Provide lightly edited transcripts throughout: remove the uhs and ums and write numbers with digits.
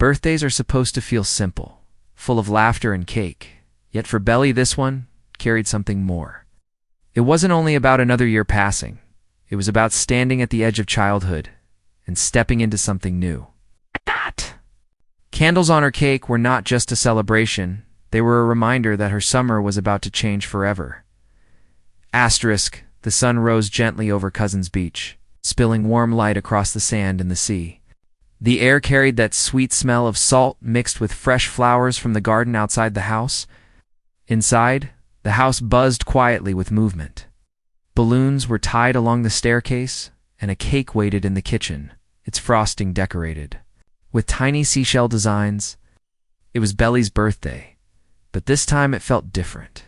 Birthdays are supposed to feel simple, full of laughter and cake, yet for Belly this one carried something more. It wasn't only about another year passing, it was about standing at the edge of childhood and stepping into something new. Candles on her cake were not just a celebration, they were a reminder that her summer was about to change forever. Asterisk, the sun rose gently over Cousins Beach, spilling warm light across the sand and the sea. The air carried that sweet smell of salt mixed with fresh flowers from the garden outside the house. Inside, the house buzzed quietly with movement. Balloons were tied along the staircase, and a cake waited in the kitchen, its frosting decorated with tiny seashell designs. It was Belly's birthday, but this time it felt different.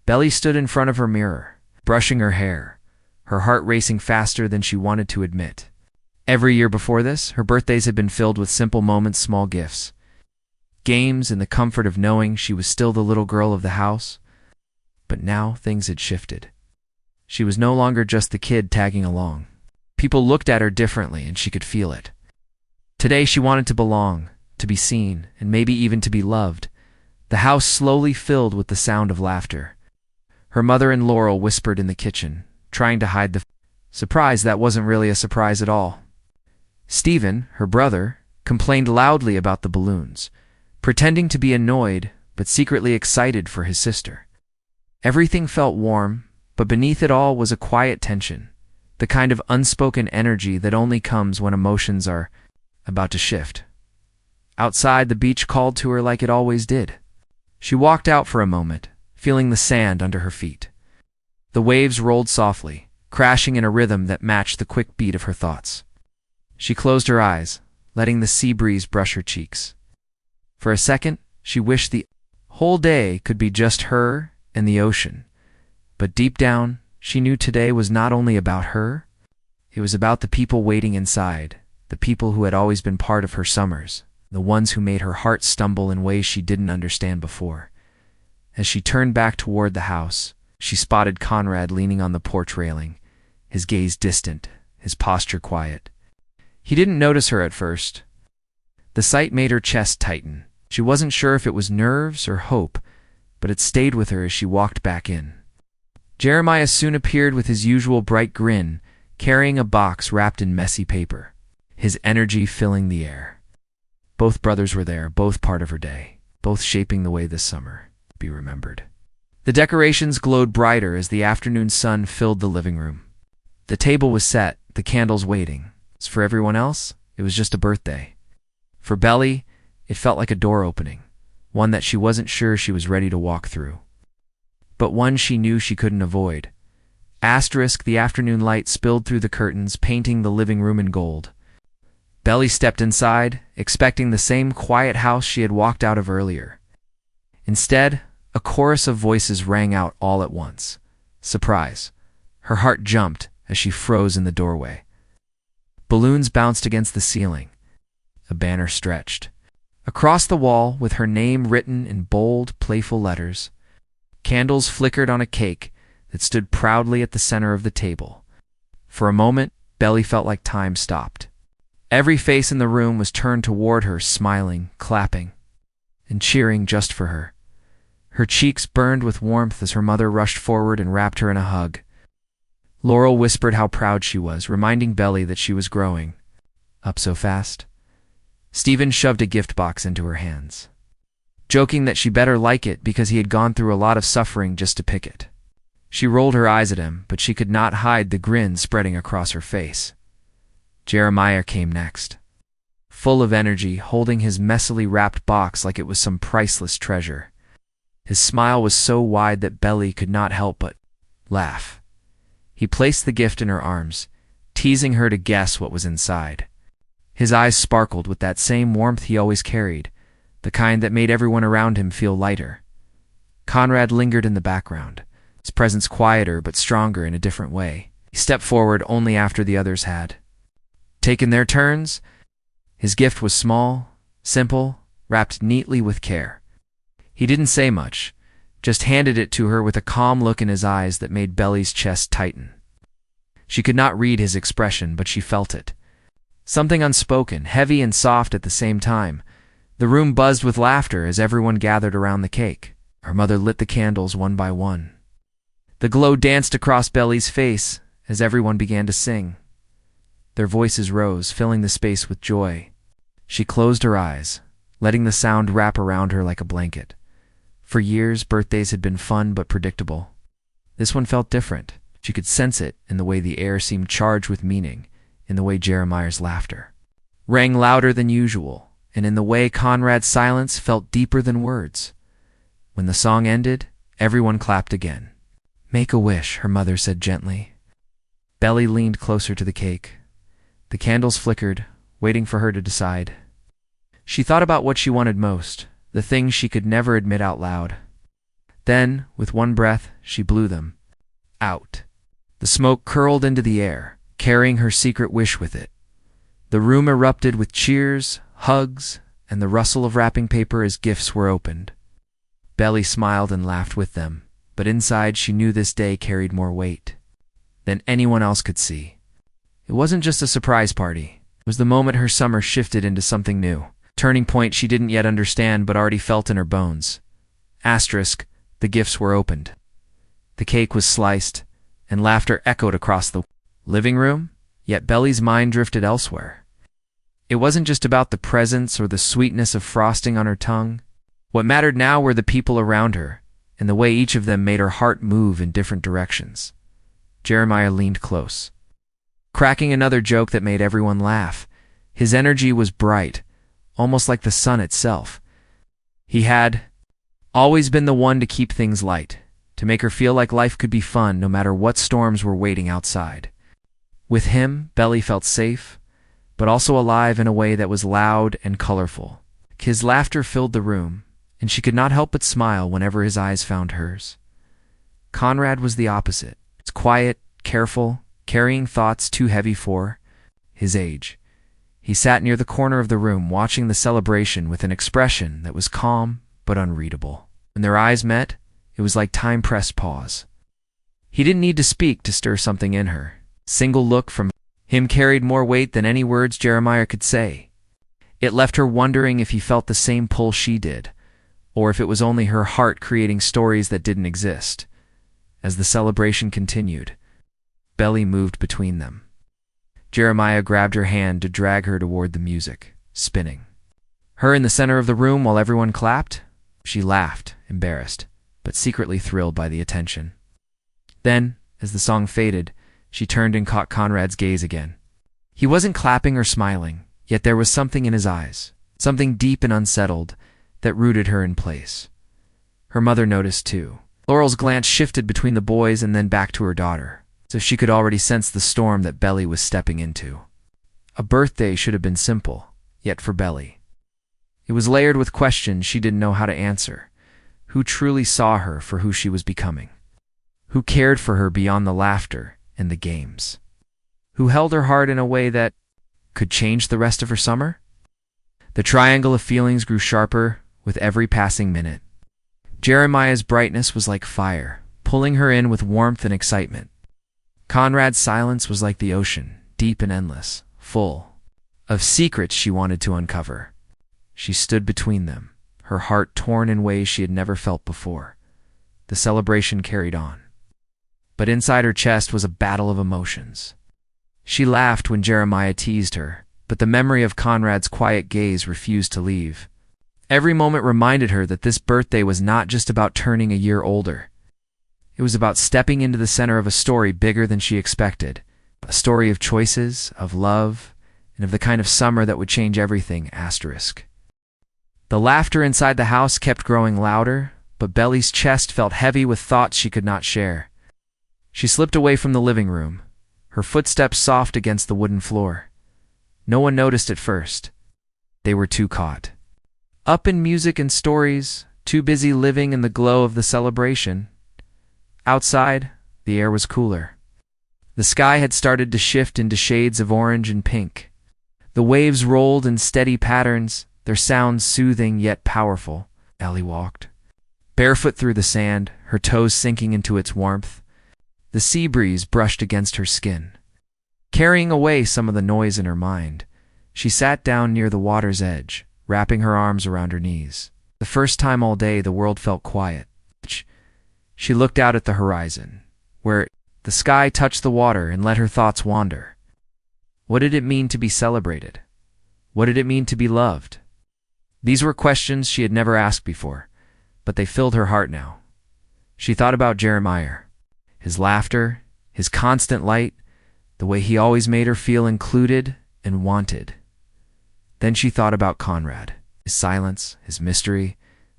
Belly stood in front of her mirror, brushing her hair, her heart racing faster than she wanted to admit. Every year before this, her birthdays had been filled with simple moments, small gifts, games, and the comfort of knowing she was still the little girl of the house. But now things had shifted. She was no longer just the kid tagging along. People looked at her differently, and she could feel it. Today she wanted to belong, to be seen, and maybe even to be loved. The house slowly filled with the sound of laughter. Her mother and Laurel whispered in the kitchen, trying to hide the surprise that wasn't really a surprise at all. Stephen, her brother, complained loudly about the balloons, pretending to be annoyed but secretly excited for his sister. Everything felt warm, but beneath it all was a quiet tension, the kind of unspoken energy that only comes when emotions are about to shift. Outside, the beach called to her like it always did. She walked out for a moment, feeling the sand under her feet. The waves rolled softly, crashing in a rhythm that matched the quick beat of her thoughts. She closed her eyes, letting the sea breeze brush her cheeks. For a second, she wished the whole day could be just her and the ocean. But deep down, she knew today was not only about her, it was about the people waiting inside, the people who had always been part of her summers, the ones who made her heart stumble in ways she didn't understand before. As she turned back toward the house, she spotted Conrad leaning on the porch railing, his gaze distant, his posture quiet. He didn't notice her at first. The sight made her chest tighten. She wasn't sure if it was nerves or hope, but it stayed with her as she walked back in. Jeremiah soon appeared with his usual bright grin, carrying a box wrapped in messy paper, his energy filling the air. Both brothers were there, both part of her day, both shaping the way this summer be remembered. The decorations glowed brighter as the afternoon sun filled the living room. The table was set, the candles waiting. As for everyone else, it was just a birthday. For Belly, it felt like a door opening, one that she wasn't sure she was ready to walk through, but one she knew she couldn't avoid. Asterisk, the afternoon light spilled through the curtains, painting the living room in gold. Belly stepped inside, expecting the same quiet house she had walked out of earlier. Instead, a chorus of voices rang out all at once. Surprise. Her heart jumped as she froze in the doorway. Balloons bounced against the ceiling. A banner stretched. Across the wall, with her name written in bold, playful letters, candles flickered on a cake that stood proudly at the center of the table. For a moment, Belly felt like time stopped. Every face in the room was turned toward her, smiling, clapping, and cheering just for her. Her cheeks burned with warmth as her mother rushed forward and wrapped her in a hug. Laurel whispered how proud she was, reminding Belly that she was growing up so fast. Stephen shoved a gift box into her hands, joking that she better like it because he had gone through a lot of suffering just to pick it. She rolled her eyes at him, but she could not hide the grin spreading across her face. Jeremiah came next, full of energy, holding his messily wrapped box like it was some priceless treasure. His smile was so wide that Belly could not help but laugh. He placed the gift in her arms, teasing her to guess what was inside. His eyes sparkled with that same warmth he always carried, the kind that made everyone around him feel lighter. Conrad lingered in the background, his presence quieter but stronger in a different way. He stepped forward only after the others had taken their turns. His gift was small, simple, wrapped neatly with care. He didn't say much, just handed it to her with a calm look in his eyes that made Belly's chest tighten. She could not read his expression, but she felt it. Something unspoken, heavy and soft at the same time, The room buzzed with laughter as everyone gathered around the cake. Her mother lit the candles one by one. The glow danced across Belly's face as everyone began to sing. Their voices rose, filling the space with joy. She closed her eyes, letting the sound wrap around her like a blanket. For years, birthdays had been fun but predictable. This one felt different. She could sense it in the way the air seemed charged with meaning, in the way Jeremiah's laughter rang louder than usual, and in the way Conrad's silence felt deeper than words. When the song ended, everyone clapped again. "Make a wish," her mother said gently. Belly leaned closer to the cake. The candles flickered, waiting for her to decide. She thought about what she wanted most, the things she could never admit out loud. Then, with one breath, she blew them out. The smoke curled into the air, carrying her secret wish with it. The room erupted with cheers, hugs, and the rustle of wrapping paper as gifts were opened. Belly smiled and laughed with them, but inside she knew this day carried more weight than anyone else could see. It wasn't just a surprise party. It was the moment her summer shifted into something new. Turning point she didn't yet understand but already felt in her bones. Asterisk, the gifts were opened. The cake was sliced, and laughter echoed across the living room, yet Belly's mind drifted elsewhere. It wasn't just about the presents or the sweetness of frosting on her tongue. What mattered now were the people around her, and the way each of them made her heart move in different directions. Jeremiah leaned close, cracking another joke that made everyone laugh. His energy was bright, almost like the sun itself. He had always been the one to keep things light, to make her feel like life could be fun no matter what storms were waiting outside. With him, Belly felt safe, but also alive in a way that was loud and colorful. His laughter filled the room, and she could not help but smile whenever his eyes found hers. Conrad was the opposite. It's quiet, careful, carrying thoughts too heavy for his age. He sat near the corner of the room, watching the celebration with an expression that was calm but unreadable. When their eyes met, it was like time pressed pause. He didn't need to speak to stir something in her. Single look from him carried more weight than any words Jeremiah could say. It left her wondering if he felt the same pull she did, or if it was only her heart creating stories that didn't exist. As the celebration continued, Belly moved between them. Jeremiah grabbed her hand to drag her toward the music, spinning her in the center of the room while everyone clapped. She laughed, embarrassed, but secretly thrilled by the attention. Then, as the song faded, she turned and caught Conrad's gaze again. He wasn't clapping or smiling, yet there was something in his eyes, something deep and unsettled, that rooted her in place. Her mother noticed too. Laurel's glance shifted between the boys and then back to her daughter, so she could already sense the storm that Belly was stepping into. A birthday should have been simple, yet for Belly, it was layered with questions she didn't know how to answer. Who truly saw her for who she was becoming? Who cared for her beyond the laughter and the games? Who held her heart in a way that could change the rest of her summer? The triangle of feelings grew sharper with every passing minute. Jeremiah's brightness was like fire, pulling her in with warmth and excitement. Conrad's silence was like the ocean, deep and endless, full of secrets she wanted to uncover. She stood between them, her heart torn in ways she had never felt before. The celebration carried on, but inside her chest was a battle of emotions. She laughed when Jeremiah teased her, but the memory of Conrad's quiet gaze refused to leave. Every moment reminded her that this birthday was not just about turning a year older. It was about stepping into the center of a story bigger than she expected, a story of choices, of love, and of the kind of summer that would change everything, asterisk. The laughter inside the house kept growing louder, but Belly's chest felt heavy with thoughts she could not share. She slipped away from the living room, her footsteps soft against the wooden floor. No one noticed at first. They were too caught up in music and stories, too busy living in the glow of the celebration. Outside, the air was cooler. The sky had started to shift into shades of orange and pink. The waves rolled in steady patterns, their sounds soothing yet powerful. Ellie walked barefoot through the sand, her toes sinking into its warmth. The sea breeze brushed against her skin, carrying away some of the noise in her mind. She sat down near the water's edge, wrapping her arms around her knees. The first time all day the world felt quiet. She looked out at the horizon, where the sky touched the water and let her thoughts wander. What did it mean to be celebrated? What did it mean to be loved? These were questions she had never asked before, but they filled her heart now. She thought about Jeremiah, his laughter, his constant light, the way he always made her feel included and wanted. Then she thought about Conrad, his silence, his mystery,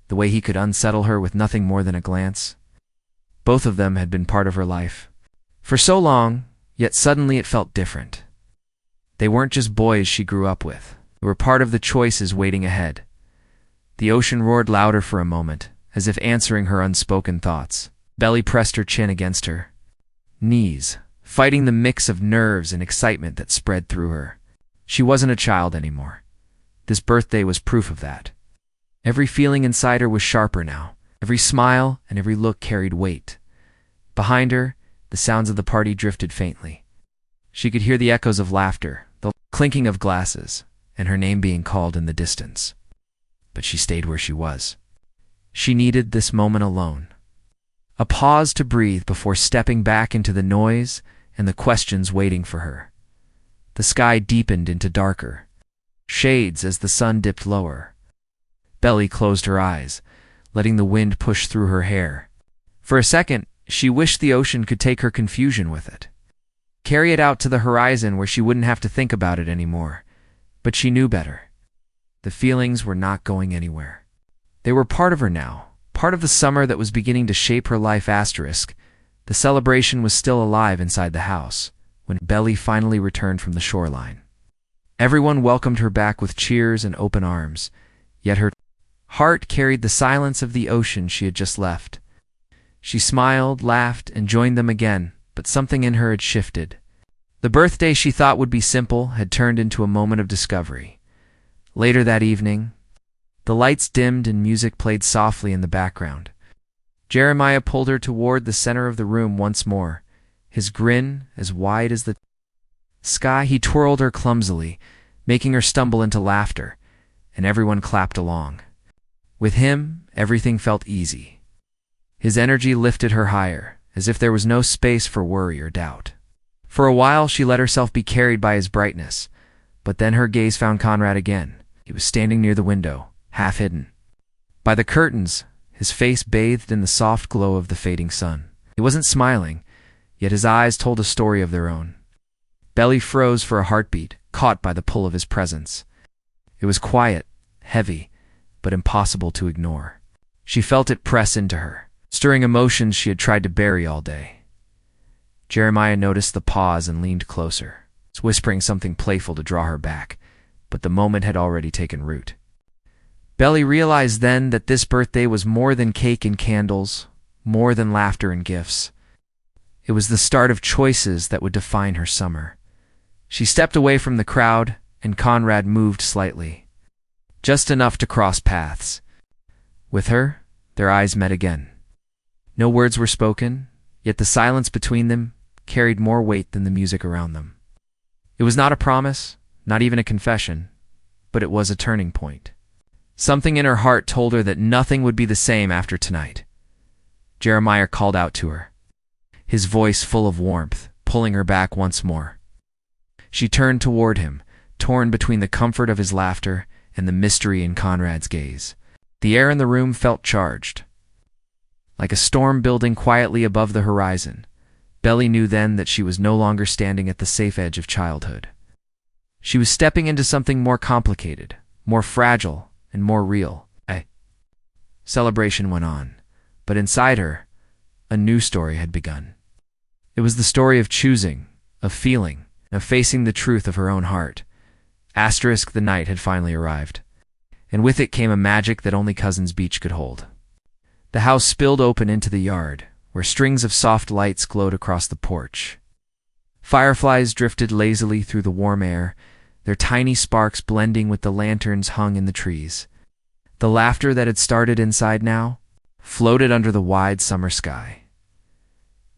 the way he could unsettle her with nothing more than a glance. Both of them had been part of her life for so long, yet suddenly it felt different. They weren't just boys she grew up with. They were part of the choices waiting ahead. The ocean roared louder for a moment, as if answering her unspoken thoughts. Belly pressed her chin against her knees, fighting the mix of nerves and excitement that spread through her. She wasn't a child anymore. This birthday was proof of that. Every feeling inside her was sharper now. Every smile and every look carried weight. Behind her, the sounds of the party drifted faintly. She could hear the echoes of laughter, the clinking of glasses, and her name being called in the distance. But she stayed where she was. She needed this moment alone. A pause to breathe before stepping back into the noise and the questions waiting for her. The sky deepened into darker shades as the sun dipped lower. Belly closed her eyes, letting the wind push through her hair. For a second, she wished the ocean could take her confusion with it. Carry it out to the horizon where she wouldn't have to think about it anymore. But she knew better. The feelings were not going anywhere. They were part of her now, part of the summer that was beginning to shape her life. The celebration was still alive inside the house when Belly finally returned from the shoreline. Everyone welcomed her back with cheers and open arms, yet her heart carried the silence of the ocean she had just left. She smiled, laughed, and joined them again, but something in her had shifted. The birthday she thought would be simple had turned into a moment of discovery. Later that evening, the lights dimmed and music played softly in the background. Jeremiah pulled her toward the center of the room once more, his grin as wide as the sky. He twirled her clumsily, making her stumble into laughter, and everyone clapped along. With him, everything felt easy. His energy lifted her higher, as if there was no space for worry or doubt. For a while she let herself be carried by his brightness, but then her gaze found Conrad again. He was standing near the window, half hidden by the curtains, his face bathed in the soft glow of the fading sun. He wasn't smiling, yet his eyes told a story of their own. Belly froze for a heartbeat, caught by the pull of his presence. It was quiet, heavy, but impossible to ignore. She felt it press into her, stirring emotions she had tried to bury all day. Jeremiah noticed the pause and leaned closer, whispering something playful to draw her back, but the moment had already taken root. Belly realized then that this birthday was more than cake and candles, more than laughter and gifts. It was the start of choices that would define her summer. She stepped away from the crowd, and Conrad moved slightly, just enough to cross paths. With her, their eyes met again. No words were spoken, yet the silence between them carried more weight than the music around them. It was not a promise, not even a confession, but it was a turning point. Something in her heart told her that nothing would be the same after tonight. Jeremiah called out to her, his voice full of warmth, pulling her back once more. She turned toward him, torn between the comfort of his laughter and the mystery in Conrad's gaze. The air in the room felt charged, like a storm building quietly above the horizon. Belly knew then that she was no longer standing at the safe edge of childhood. She was stepping into something more complicated, more fragile, and more real. Celebration went on, but inside her, a new story had begun. It was the story of choosing, of feeling, of facing the truth of her own heart. The night had finally arrived, and with it came a magic that only Cousins Beach could hold. The house spilled open into the yard, where strings of soft lights glowed across the porch. Fireflies drifted lazily through the warm air, their tiny sparks blending with the lanterns hung in the trees. The laughter that had started inside now floated under the wide summer sky.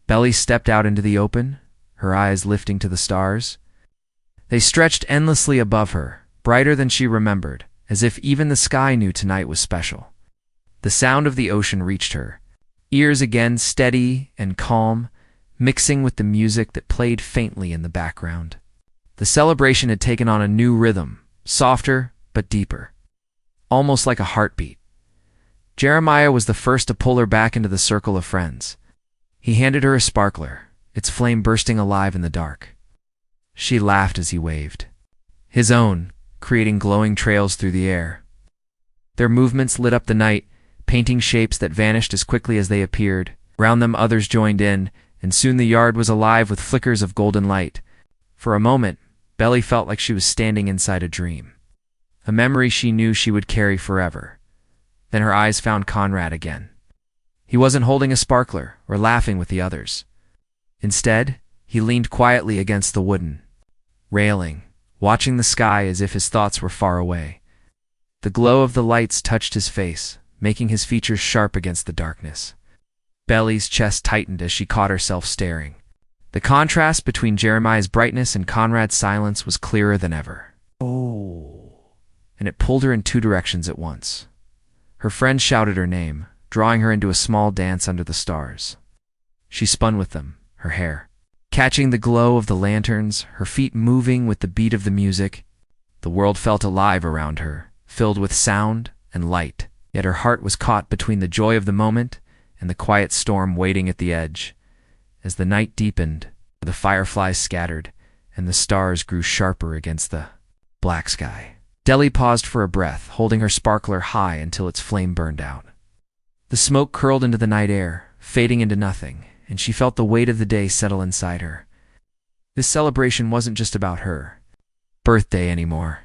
Belly stepped out into the open, her eyes lifting to the stars. They stretched endlessly above her, brighter than she remembered, as if even the sky knew tonight was special. The sound of the ocean reached her, ears again steady and calm, mixing with the music that played faintly in the background. The celebration had taken on a new rhythm, softer but deeper, almost like a heartbeat. Jeremiah was the first to pull her back into the circle of friends. He handed her a sparkler, its flame bursting alive in the dark. She laughed as he waved, his own, creating glowing trails through the air. Their movements lit up the night, painting shapes that vanished as quickly as they appeared. Around them others joined in, and soon the yard was alive with flickers of golden light. For a moment, Belly felt like she was standing inside a dream, a memory she knew she would carry forever. Then her eyes found Conrad again. He wasn't holding a sparkler or laughing with the others. Instead, he leaned quietly against the wooden railing, watching the sky as if his thoughts were far away. The glow of the lights touched his face, making his features sharp against the darkness. Belly's chest tightened as she caught herself staring. The contrast between Jeremiah's brightness and Conrad's silence was clearer than ever. Oh! And it pulled her in two directions at once. Her friend shouted her name, drawing her into a small dance under the stars. She spun with them, her hair catching the glow of the lanterns, her feet moving with the beat of the music. The world felt alive around her, filled with sound and light, yet her heart was caught between the joy of the moment and the quiet storm waiting at the edge. As the night deepened, the fireflies scattered, and the stars grew sharper against the black sky. Deli paused for a breath, holding her sparkler high until its flame burned out. The smoke curled into the night air, fading into nothing, and she felt the weight of the day settle inside her. This celebration wasn't just about her birthday anymore.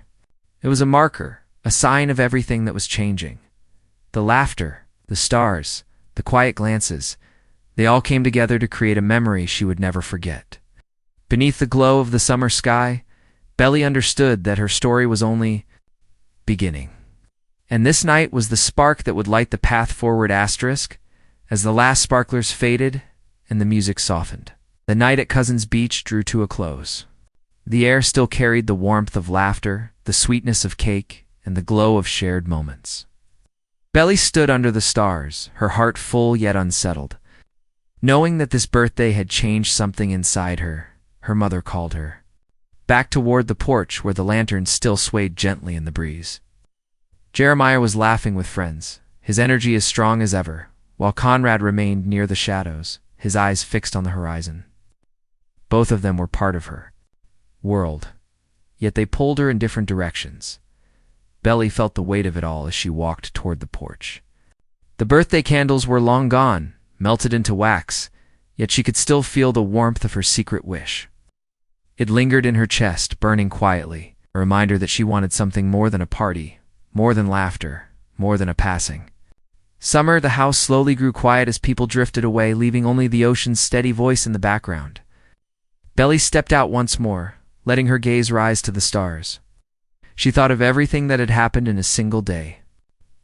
It was a marker, a sign of everything that was changing. The laughter, the stars, the quiet glances, they all came together to create a memory she would never forget. Beneath the glow of the summer sky, Belly understood that her story was only beginning. And this night was the spark that would light the path forward. As the last sparklers faded and the music softened, the night at Cousin's Beach drew to a close. The air still carried the warmth of laughter, the sweetness of cake, and the glow of shared moments. Belly stood under the stars, her heart full yet unsettled. Knowing that this birthday had changed something inside her, her mother called her back toward the porch where the lanterns still swayed gently in the breeze. Jeremiah was laughing with friends, his energy as strong as ever, while Conrad remained near the shadows, his eyes fixed on the horizon. Both of them were part of her world, yet they pulled her in different directions. Belly felt the weight of it all as she walked toward the porch. The birthday candles were long gone, melted into wax, yet she could still feel the warmth of her secret wish. It lingered in her chest, burning quietly, a reminder that she wanted something more than a party, more than laughter, more than a passing. Summer, the house slowly grew quiet as people drifted away, leaving only the ocean's steady voice in the background. Belly stepped out once more, letting her gaze rise to the stars. She thought of everything that had happened in a single day.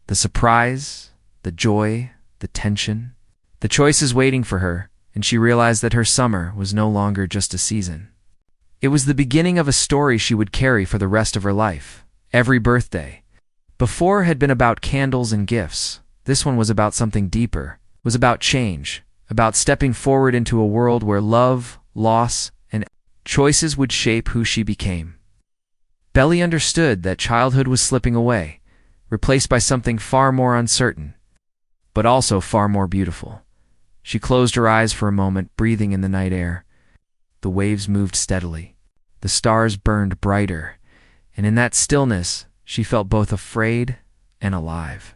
The surprise, the joy, the tension, the choices waiting for her, and she realized that her summer was no longer just a season. It was the beginning of a story she would carry for the rest of her life. Every birthday. Before had been about candles and gifts. This one was about something deeper, was about change, about stepping forward into a world where love, loss, and choices would shape who she became. Belly understood that childhood was slipping away, replaced by something far more uncertain, but also far more beautiful. She closed her eyes for a moment, breathing in the night air. The waves moved steadily. The stars burned brighter, and in that stillness, she felt both afraid and alive.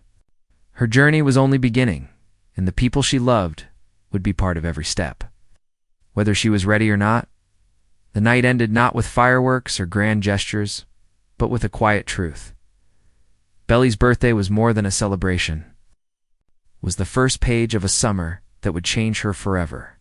Her journey was only beginning, and the people she loved would be part of every step. Whether she was ready or not, the night ended not with fireworks or grand gestures, but with a quiet truth. Belly's birthday was more than a celebration. It was the first page of a summer that would change her forever.